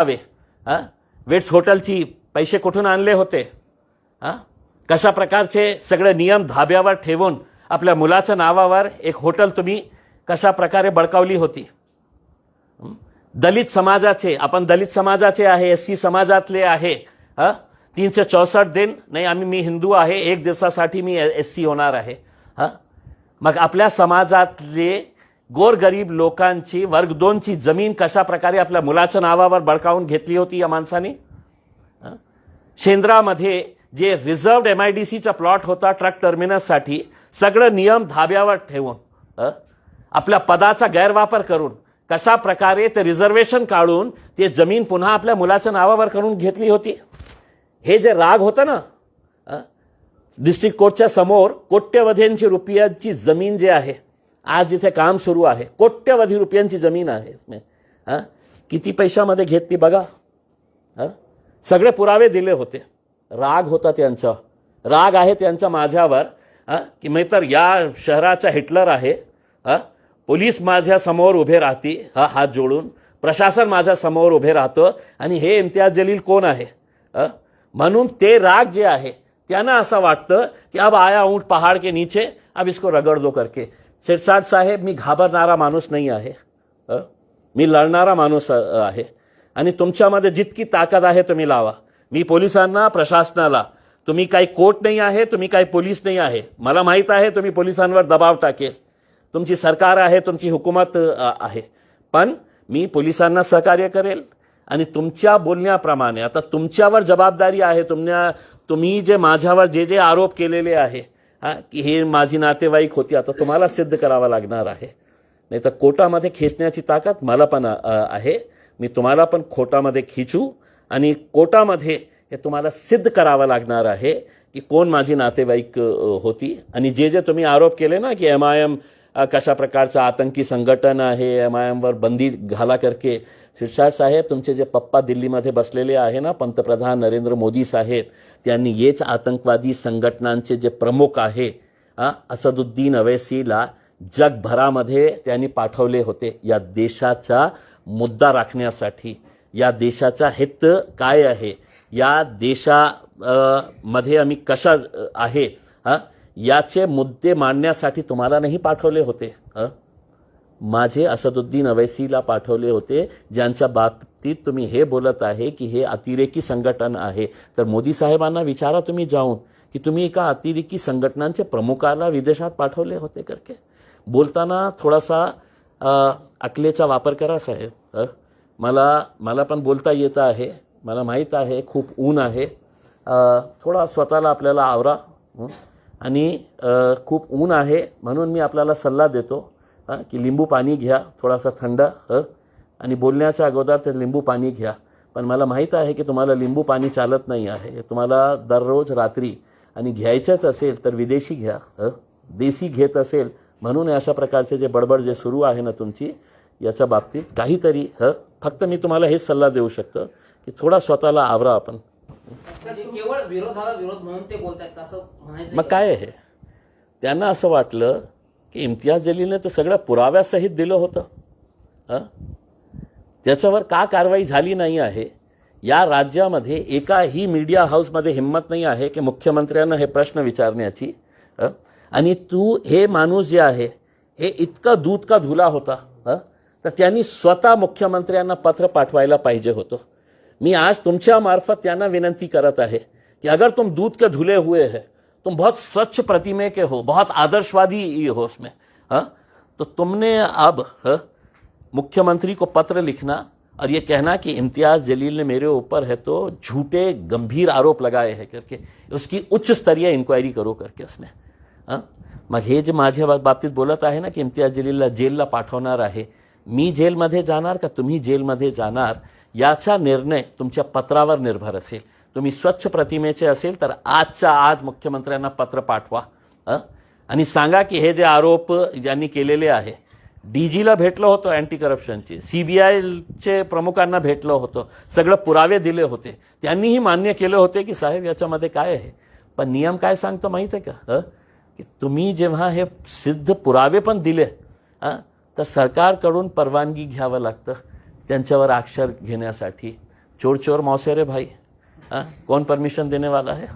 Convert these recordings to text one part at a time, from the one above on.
Weights हॉटेलची पैसे कुठून आणले होते? कशा प्रकारचे सगळे नियम धाब्यावर ठेवून आपल्या मुलाच्या नावावर एक हॉटेल तुम्ही कशा प्रकारे बळकावली होती? दलित समाजाचे, आपण दलित समाजाचे आहे, एससी समाजातले आहे, 364 दिन नाही, मी हिंदू आहे, एक दिवसासाठी मी एससी होणार आहे. मग आपल्या समाजातले गोरगरीब लोकांची वर्ग 2ची जमीन कशा प्रकारे आपल्या मुलाच्या नावावर बळकावून घेतली होती या माणसाने? शेंद्रामध्ये जे रिझर्व्ड MIDCचा प्लॉट होता ट्रक टर्मिनससाठी, सगळं नियम धाब्यावर ठेवून आपल्या पदाचा गैरवापर करून कशा प्रकारे ते रिझर्वेशन काढून ते जमीन पुन्हा आपल्या मुलाच्या नावावर करून घेतली होती. हे जे राग होतं ना, डिस्ट्रिक्ट कोर्टच्या समोर कोट्यवधींची रुपयांची जमीन जे आहे, आज जिथे काम सुरू आहे, कोट्यवधी रुपयांची जमीन आहे. किती पैशामध्ये घेतली बघा. सगळे पुरावे दिले होते. राग होता त्यांचा, राग आहे त्यांचा माझ्यावर की मी तर या शहराचा हिटलर आहे. पोलीस माझ्या समोर उभे राहते हात जोडून, प्रशासन माझ्या समोर उभे राहतं, आणि हे इम्तियाज जलील कोण आहे? म्हणून ते राग जे आहे त्यांना असं वाटतं की अब आया ऊंट पहाड़ के नीचे, अब इसको रगड़ दो करके. शिरसाट साहेब, मी घाबरणारा माणूस नाही आहे, मी लढणारा माणूस आहे, आणि तुमच्यामध्ये जितकी ताकद आहे तुम्ही लावा. मी पोलिसांना, प्रशासनाला, तुम्ही काही कोर्ट नाही आहे, तुम्ही काही पोलीस नाही आहे, मला माहीत आहे तुम्ही पोलिसांवर दबाव टाकेल, तुमची सरकार आहे, तुमची हुकूमत आहे, पण मी पोलिसांना सहकार्य करेल. आणि तुमच्या बोलण्याप्रमाणे आता तुमच्यावर जबाबदारी आहे. तुम्ही जे माझ्यावर जे आरोप केलेले आहे की हे माझी नातेवाईक होती, आता तुम्हाला सिद्ध करावं लागणार आहे. नाही तर कोर्टामध्ये खेचण्याची ताकद मला पण आहे. मी तुम्हाला पण कोर्टामध्ये खिचू, आणि कोर्टामध्ये हे तुम्हाला सिद्ध करावं लागणार आहे की कोण माझी नातेवाईक होती. आणि जे तुम्ही आरोप केले ना की MIM कशा प्रकारचं आतंकी संघटन आहे, MIM वर बंदी घाला करके. शिरसाट साहेब, तुमचे जे पप्पा दिल्लीमध्ये बसलेले आहे ना, पंतप्रधान नरेंद्र मोदी साहेब, त्यांनी हेच आतंकवादी संघटनांचे जे प्रमुख आहे असदुद्दीन अवैसीला जगभरामध्ये त्यांनी पाठवले होते या देशाचा मुद्दा राखण्यासाठी. या देशाचा हित काय आहे, या देशामध्ये आम्ही कशा आहे याचे मुद्दे मांडण्यासाठी तुम्हाला नाही पाठवले होते. माझे असदुद्दीन अवैसीला पाठवले होते, ज्यांच्या बाबतीत तुम्ही हे बोलत आहे की हे अतिरेकी संघटन आहे. तर मोदी साहेबांना विचारा तुम्ही जाऊन की तुम्ही एका अतिरेकी संघटनांचे प्रमुखाला विदेशात पाठवले होते करके. बोलताना थोडासा अकलेचा वापर करा साहेब. मला पण बोलता येतं आहे, मला माहीत आहे खूप ऊन आहे, थोडा स्वतःला आपल्याला आवरा. आणि खूप ऊन आहे म्हणून मी आपल्याला सल्ला देतो की लिंबू पाणी घ्या, थोडासा थंड, आणि बोलण्याच्या अगोदर ते लिंबू पाणी घ्या. पण मला माहीत आहे की तुम्हाला लिंबू पाणी चालत नाही आहे, तुम्हाला दररोज रात्री, आणि घ्यायचंच असेल तर विदेशी घ्या, देशी घेत असेल म्हणून अशा प्रकारचे जे बडबड जे सुरू आहे ना तुमची, याच्या बाबतीत काहीतरी फक्त मी तुम्हाला हेच सल्ला देऊ शकतो की थोडा स्वतःला आवरा आपण. केवळ विरोधाला विरोध म्हणून ते बोलतायत असं म्हणायचं? मग काय आहे, त्यांना असं वाटलं की इम्तियाज जलीलने तर सगळं पुराव्यासहित दिलं होतं. त्याच्यावर का कारवाई झाली नाही आहे? या राज्यामध्ये एकाही मीडिया हाऊसमध्ये हिंमत नाही आहे की मुख्यमंत्र्यांना हे प्रश्न विचारण्याची. आणि हे माणूस जे आहे हे इतकं दूध का धुला होता, तर त्यांनी स्वतः मुख्यमंत्र्यांना पत्र पाठवायला पाहिजे होतं. मी आज तुमच्या मार्फत त्यांना विनंती करत आहे कि अगर तुम दूध के धुले हुए हैं, तुम बहुत स्वच्छ प्रतिमे के हो, बहुत आदर्शवादी हो उसमें, तो तुमने अब मुख्यमंत्री को पत्र लिखना और ये कहना कि इम्तियाज जलील ने मेरे ऊपर है तो झूठे गंभीर आरोप लगाए हैं करके, उसकी उच्च स्तरीय इंक्वायरी करो करके उसमें. मग हे जे माझ्या बाबतीत बोलत आहे ना की इम्तियाज जलीलला जेलला पाठवणार आहे, मी जेलमध्ये जाणार का तुम्ही जेलमध्ये जाणार, याचा निर्णय तुमच्या पत्रावर निर्भर असेल. तुम्ही स्वच्छ प्रतिमेचे असेल तर आजच्या आज मुख्यमंत्र्यांना पत्र पाठवा आणि सांगा की हे जे आरोप ज्यांनी केलेले आहे, DGला भेटलो होतो अँटी करप्शनचे, CBIचे प्रमुखांना भेटलो होतो, सगळे पुरावे दिले होते, त्यांनीही मान्य केले होते की साहेब याच्यामध्ये काय आहे. पण नियम काय सांगतो माहिती आहे का, की तुम्ही जेव्हा हे सिद्ध पुरावे पण दिले तर सरकारकडून परवानगी घ्यावं लागतं त्यांच्यावर अक्षर घेण्यासाठी. चोर चोर मौसेरे भाई, कौन परमिशन देने वाला है?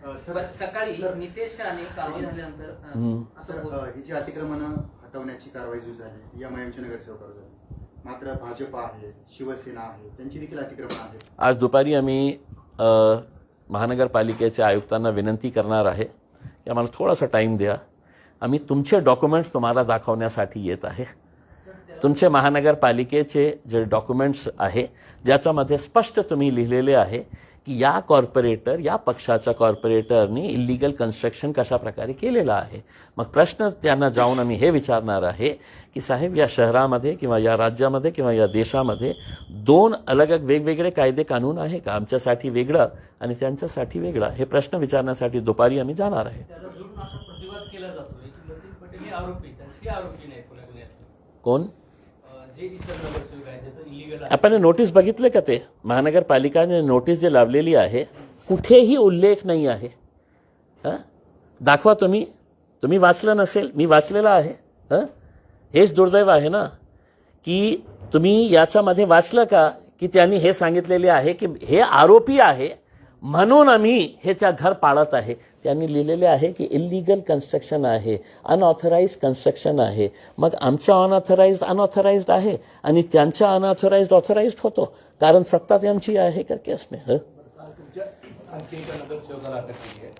पण सकाळी नितेश राणे कारवाई झाल्यानंतर असं बोलले. ही जी अतिक्रमणं हटवण्याची कारवाई जी झाली MIMचे नगरसेवकावर झाली, मात्र भाजप आहे, शिवसेना आहे, त्यांची देखील अतिक्रमण आहे. आज दुपारी आम्ही महानगरपालिकेच्या आयुक्तांना विनंती करणार आहे की आम्हाला थोडासा टाईम द्या. आम्ही तुमचे डॉक्युमेंट्स तुम्हाला दाखवण्यासाठी येत आहे. तुमचे महानगरपालिकेचे जे डॉक्युमेंट्स आहे ज्याच्यामध्ये स्पष्ट तुम्ही लिहिलेले आहे की या कॉर्पोरेटर, या पक्षाच्या कॉर्पोरेटरने इल्लीगल कन्स्ट्रक्शन कशा प्रकारे केलेलं आहे. मग प्रश्न त्यांना जाऊन आम्ही हे विचारणार आहे की साहेब, या शहरामध्ये किंवा या राज्यामध्ये किंवा या देशामध्ये दोन अलग अलग वेगवेगळे कायदे कानून आहे का? आमच्यासाठी वेगळं आणि त्यांच्यासाठी वेगळं, हे प्रश्न विचारण्यासाठी दुपारी आम्ही जाणार आहे. त्याला जोडून असा प्रतिवाद केला जातोय की लतीफ पटेल हे आरोपी आहेत, ते आरोपी नाही पुण्यात. कोण? जे इतर नगरसेवक आहेत ज्याचं इलिगल आहे. आपण नोटीस बघितले का? ते महानगरपालिकाने नोटीस जे लावलेली आहे कुठेही उल्लेख नाही आहे. दाखवा तुम्ही. तुम्ही वाचलं नसेल, मी वाचलेलं आहे. हेच दुर्दैव आहे ना की तुम्ही याच्यामध्ये वाचलं का की त्यांनी हे सांगितलेले आहे की हे आरोपी आहे म्हणून आम्ही हे त्या घर पाळत आहे. त्यांनी लिहिलेले आहे की इल्लीगल कन्स्ट्रक्शन आहे, अनऑथराइज्ड कन्स्ट्रक्शन आहे. मग आमच्या अनऑथराइज्ड आहे आणि त्यांच्या अनऑथराइज्ड ऑथराइज्ड होतो, कारण सत्ता त्यांची आहे करके असणे. आणखी एका नगरसेवकाला अटक केली आहे.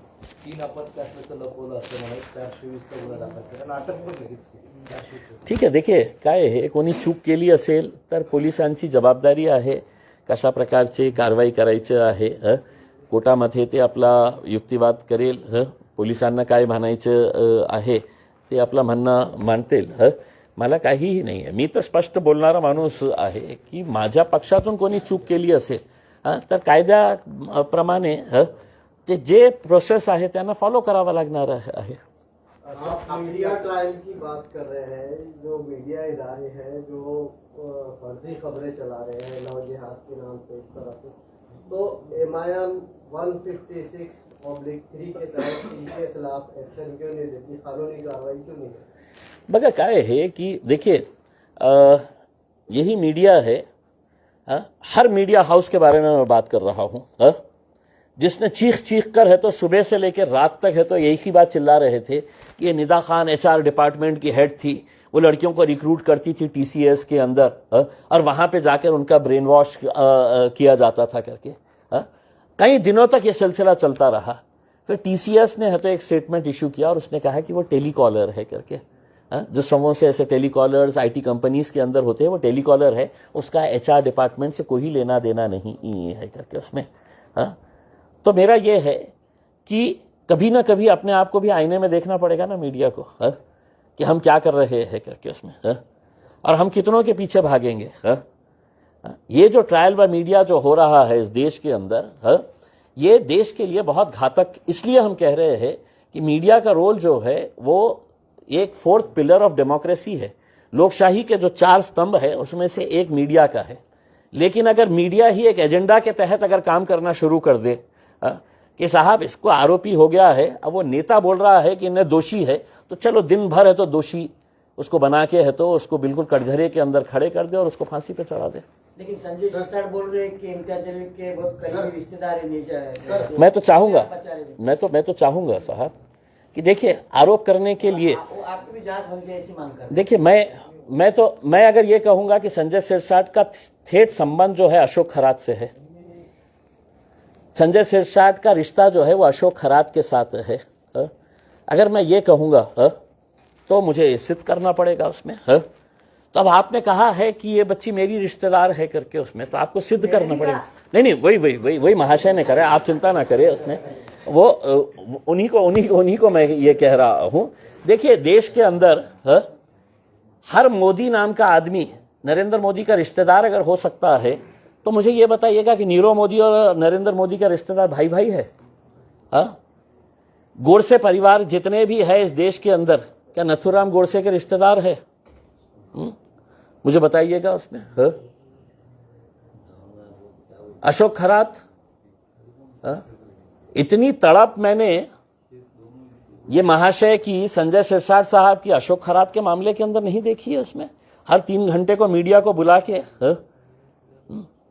3 अपत्य असल्याचं लपवलं असं म्हणत 420 गुन्हा दाखल केला, अटक पण लगेच केली. ठीक आहे. देखिए काय आहे, कोणी चूक केली असेल तर पोलिसांची जबाबदारी आहे कशा प्रकारची कारवाई करायची आहे. कोर्टामध्ये ते आपला युक्तिवाद करेल. पोलिसांना काय म्हणायचं आहे ते आपलं म्हणणं मांडतील. मला काहीही नाही आहे. मी तर स्पष्ट बोलणारा माणूस आहे की माझ्या पक्षातून कोणी चूक केली असेल तर कायद्याप्रमाणे ते जे प्रोसेस आहे त्यांना फॉलो करावा लागणार आहे. आप मीडिया ट्रायल की बात कर रहे हैं, जो मीडिया इदारे हैं जो फर्जी खबरें चला रहे हैं लव जिहाद के नाम पे इस तरह से, तो MIM 156/3 के तहत इनके खिलाफ एक्शन क्यों नहीं देती, कानूनी कार्रवाई क्यों नहीं करती? बघा काय है कि देखिए यही मीडिया है. हर मीडिया हाउस के बारे में मैं बात कर रहा हूँ. जिसने चीख कर है तो सुबह से लेकर रात तक है तो यही ही बात चिल्ला रहे थे कि ये निदा खान HR डिपार्टमेंट की हेड थी, वो लड़कियों को रिक्रूट करती थी TCS के अंदर और वहाँ पे जाकर उनका ब्रेन वॉश किया जाता था करके. कई दिनों तक ये सिलसिला चलता रहा. फिर TCS ने है तो एक स्टेटमेंट इशू किया और उसने कहा कि वो टेलीकॉलर है करके. जो समूह से ऐसे टेलीकॉलर्स IT कंपनीज के अंदर होते हैं वो टेलीकॉलर है, उसका HR डिपार्टमेंट से कोई लेना देना नहीं है करके उसमें. तो मेरा ये है कि कभी ना कभी अपने आप को भी आईने में देखना पड़ेगा ना मीडिया को, कि हम क्या कर रहे हैं करके उसमें, और हम कितनों के पीछे भागेंगे. ये जो ट्रायल बाय मीडिया जो हो रहा है इस देश के अंदर, ये देश के लिए बहुत घातक इसलिए हम कह रहे हैं कि मीडिया का रोल जो है वो एक 4th पिलर ऑफ डेमोक्रेसी है. लोकशाही के जो 4 स्तंभ है उसमें से एक मीडिया का है. लेकिन अगर मीडिया ही एक एजेंडा के तहत अगर काम करना शुरू कर दे कि साहब इसको आरोपी हो गया है, अब वो नेता बोल रहा है कि इन्हें दोषी है, तो चलो दिन भर है तो दोषी उसको बना के है तो उसको बिल्कुल कटघरे के अंदर खड़े कर दे और उसको फांसी पे चढ़ा दे. लेकिन संजय सिरसाट बोल रहे हैं कि इम्तियाज जलील के बहुत करीबी रिश्तेदार हैं नीचे. मैं तो चाहूंगा साहब कि देखिए आरोप करने के लिए आपकी भी जांच होनी चाहिए ऐसी मांग कर. देखिए मैं अगर ये कहूंगा कि संजय सिरसाट का थेट संबंध जो है अशोक खरात से है. संजय सिरसाट का रिश्ता जो है वो अशोक खरात के साथ है. अगर मैं ये कहूंगा तो मुझे सिद्ध करना पड़ेगा उसमें. तो अब आपने कहा है कि ये बच्ची मेरी रिश्तेदार है करके उसमें, तो आपको सिद्ध करना पड़ेगा. नहीं वही महाशय ने करा, आप चिंता ना करें उसमें. वो उन्हीं को मैं ये कह रहा हूं. देखिए देश के अंदर हर मोदी नाम का आदमी नरेंद्र मोदी का रिश्तेदार अगर हो सकता है तो मुझे ये बताइएगा कि नीरव मोदी और नरेंद्र मोदी का रिश्तेदार भाई है. गोडसे परिवार जितने भी है इस देश के अंदर, क्या नथुराम गोडसे के रिश्तेदार है? मुझे बताइएगा उसमें. अशोक खरात, इतनी तड़प मैंने ये महाशय की, संजय सिरसाट साहब की अशोक खरात के मामले के अंदर नहीं देखी है. उसमें हर 3 घंटे को मीडिया को बुला के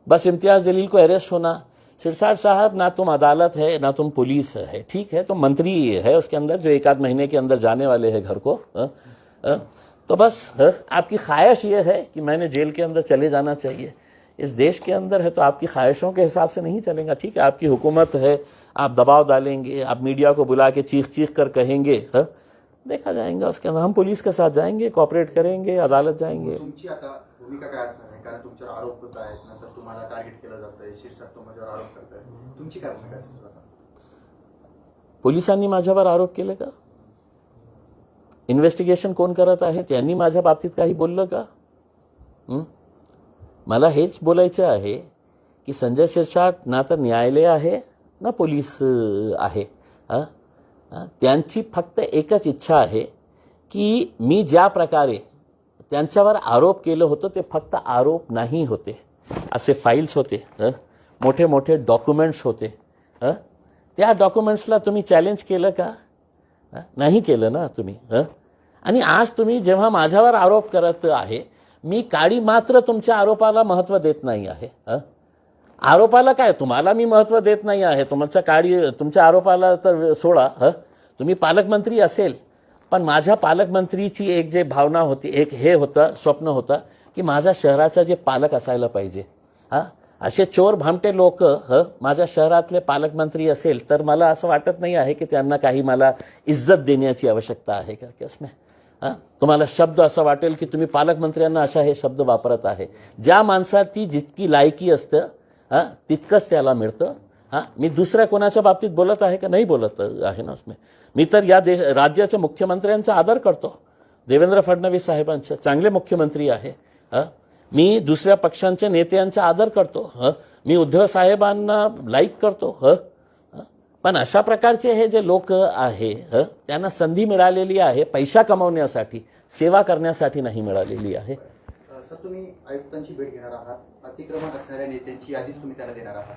बस इम्तियाज जलील को अरेस्ट होना। सिरसाट साहब, ना तुम अदालत है ना तुम पुलिस है, ठीक है, तो मंत्री है उसके अंदर जो 1 आध महीने के अंदर जाने वाले हैं घर को। तो बस आपकी ख्वाहिश ये है कि मैंने जेल के अंदर चले जाना चाहिए। इस देश के अंदर है तो आपकी ख्वाहिशों के हिसाब से नहीं चलेगा। ठीक है, आपकी हुकूमत है, आप दबाव डालेंगे, आप मीडिया को बुला के चीख चीख कर कहेंगे, देखा जाएगा उसके अंदर। हम पुलिस के साथ जाएंगे, कॉपरेट करेंगे, अदालत जाएंगे। तुमची आता भूमिका काय असणार आहे? कारण तुमच्यावर आरोप होत आहेत, नंतर तुम्हाला टार्गेट केलं जातंय, शीर्षक तुमच्यावर आरोप करताय, तुमची काय भूमिका असेल स्वतः? पोलिसांनी माझ्यावर आरोप केले का? इन्व्हेस्टिगेशन कोण करत आहे? त्यांनी माझ्या बाबतीत काही बोललं का? मला हेच बोलायचं आहे की संजय शिरसाट ना तर न्यायालय आहे ना पोलीस आहे। त्यांची फक्त एकच इच्छा आहे की मी ज्या प्रकारे त्यांच्यावर आरोप केलं होतं ते फक्त आरोप नाही होते, असे फाईल्स होते, मोठे मोठे डॉक्युमेंट्स होते। त्या डॉक्युमेंट्सला तुम्ही चॅलेंज केलं का? नाही केलं ना तुम्ही। आणि आज तुम्ही जेव्हा माझ्यावर आरोप करत आहे, मी काडी मात्र तुमच्या आरोपाला महत्त्व देत नाही आहे। आरोपाला काय, तुम्हाला मी महत्त्व देत नाही आहे, तुमच्या आरोपाला तर सोडा। तुम्ही पालकमंत्री असेल, पण माझ्या पालकमंत्रीची एक जे भावना होती, एक हे होतं, स्वप्न होतं की माझ्या शहराचा जे पालक असायला पाहिजे। असे चोर भामटे लोक माझ्या शहरातले पालकमंत्री असेल तर मला असं वाटत नाही आहे की त्यांना काही मला इज्जत देण्याची आवश्यकता आहे का उसमें। तुम्हाला शब्द असं वाटेल की तुम्ही पालकमंत्र्यांना अशा हे शब्द वापरत आहे। ज्या माणसाची जितकी लायकी असतं तितकंच त्याला मिळतं। मी दुसऱ्या कोणाच्या बाबतीत बोलत आहे का? नाही बोलत आहे ना उसमें। मी तर या राज्याच्या मुख्यमंत्र्यांचा आदर करतो, देवेंद्र फडणवीस साहेबांचा, चांगले मुख्यमंत्री आहे। मी दुसऱ्या पक्षांच्या नेत्यांचा आदर करतो, मी उद्धव साहेबांना लाईक करतो। पण अशा प्रकारचे हे जे लोक आहे त्यांना संधी मिळालेली आहे पैसा कमवण्यासाठी, सेवा करण्यासाठी नाही मिळालेली आहे। सर, तुम्ही आयुक्तांची भेट घेणार आहात, अतिक्रमण असणाऱ्या नेत्यांची यादीच तुम्ही त्यांना देणार आहात,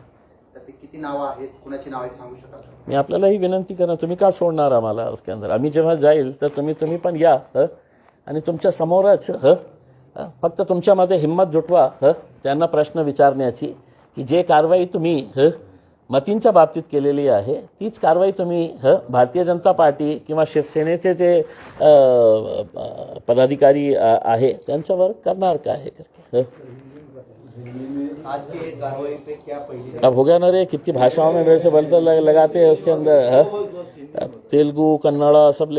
तर ते किती नावं आहेत, कुणाची नावं आहेत सांगू शकाल? मी आपल्याला ही विनंती करणार, तुम्ही का सोडणार आम्हाला उसके अंदर? आम्ही जेव्हा जाईल तर तुम्ही पण या आणि तुमच्या समोरच फक्त तुमच्यामध्ये हिम्मत जुटवा त्यांना प्रश्न विचारण्याची की जे कारवाई तुम्ही मतींच्या बाबतीत केलेली आहे तीच कारवाई तुम्ही भारतीय जनता पार्टी किंवा शिवसेनेचे जे पदाधिकारी आहे त्यांच्यावर करणार का आहे करके। आज की कार्रवाई पे क्या पहली अब हो गया ना रे, कितनी भाषाओं में वैसे बोलते लगाते हैं उसके अंदर, तेलुगु, कन्नड़ा सब